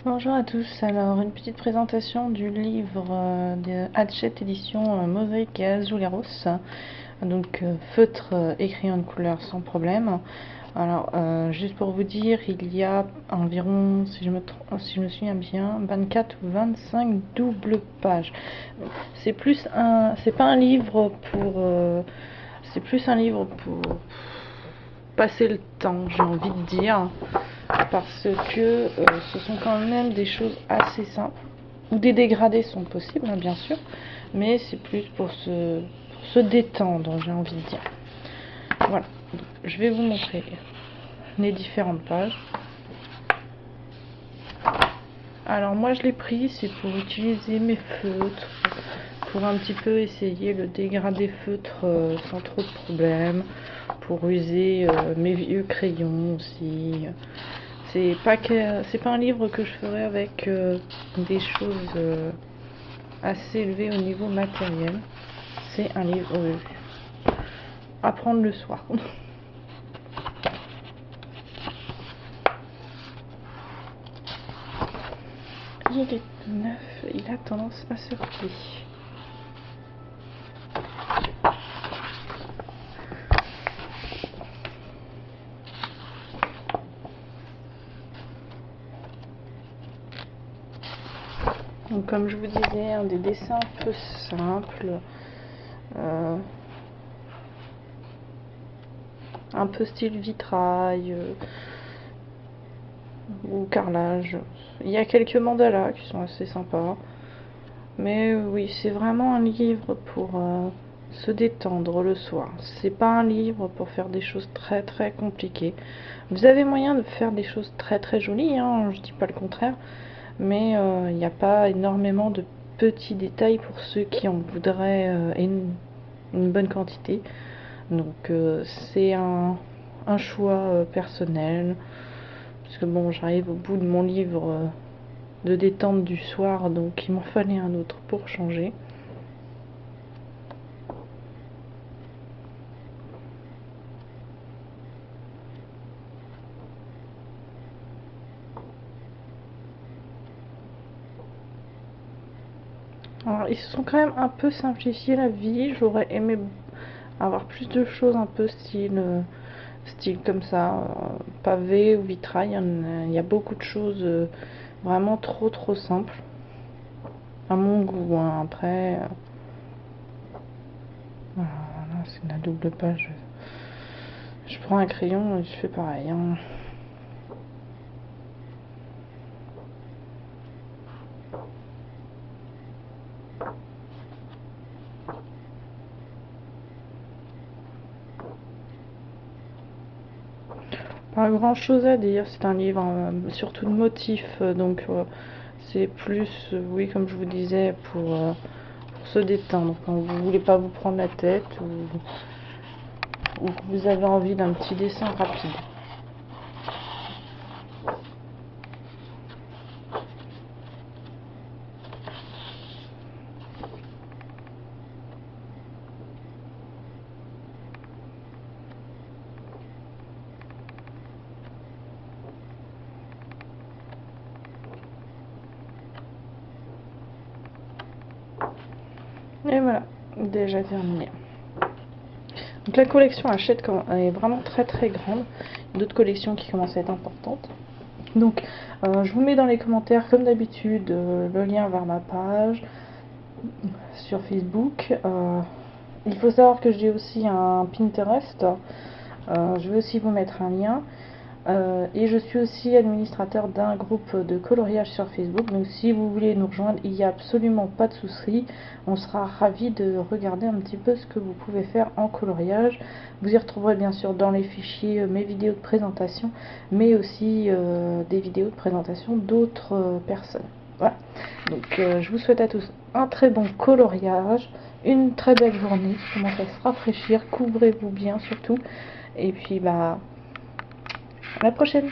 Bonjour à tous, alors une petite présentation du livre de Hachette édition Mosaïque et Azuleros, donc feutre écrit en couleur sans problème. Alors juste pour vous dire, il y a environ, si je me souviens bien, 24 ou 25 doubles pages. C'est pas un livre c'est plus un livre pour passer le temps, j'ai envie de dire, parce que ce sont quand même des choses assez simples, où des dégradés sont possibles, hein, bien sûr, mais c'est plus pour se détendre, j'ai envie de dire. Voilà, donc, je vais vous montrer les différentes pages. Alors moi je l'ai pris, c'est pour utiliser mes feutres, pour un petit peu essayer le dégradé feutre sans trop de problèmes, pour user mes vieux crayons aussi. C'est pas un livre que je ferai avec des choses assez élevées au niveau matériel. C'est un livre à prendre le soir. Il est neuf, il a tendance à se replier. Donc comme je vous disais, un des dessins un peu simples, un peu style vitrail ou carrelage. Il y a quelques mandalas qui sont assez sympas. Mais oui, c'est vraiment un livre pour se détendre le soir. C'est pas un livre pour faire des choses très très compliquées. Vous avez moyen de faire des choses très très jolies, hein, je dis pas le contraire, mais il n'y a pas énormément de petits détails pour ceux qui en voudraient une bonne quantité. Donc c'est un choix personnel. Parce que bon, j'arrive au bout de mon livre de détente du soir, donc il m'en fallait un autre pour changer. Alors, ils se sont quand même un peu simplifié la vie. J'aurais aimé avoir plus de choses un peu style comme ça, pavé ou vitrail. Il y a beaucoup de choses vraiment trop simples. À mon goût, hein. Après, voilà, c'est la double page. Je prends un crayon et je fais pareil, hein. Pas grand chose à dire, c'est un livre surtout de motifs, donc c'est plus, oui, comme je vous disais, pour se détendre. Quand vous voulez pas vous prendre la tête ou que vous avez envie d'un petit dessin rapide. Et voilà, déjà terminé. Donc la collection Hachette est vraiment très très grande. D'autres collections qui commencent à être importantes. Donc je vous mets dans les commentaires comme d'habitude le lien vers ma page sur Facebook. Il faut savoir que j'ai aussi un Pinterest. Je vais aussi vous mettre un lien. Et je suis aussi administrateur d'un groupe de coloriage sur Facebook. Donc si vous voulez nous rejoindre, il n'y a absolument pas de souci. On sera ravis de regarder un petit peu ce que vous pouvez faire en coloriage. Vous y retrouverez bien sûr dans les fichiers mes vidéos de présentation, mais aussi des vidéos de présentation d'autres personnes. Voilà. Donc je vous souhaite à tous un très bon coloriage, une très belle journée. Commencez à se rafraîchir, couvrez-vous bien surtout. Et puis bah à la prochaine!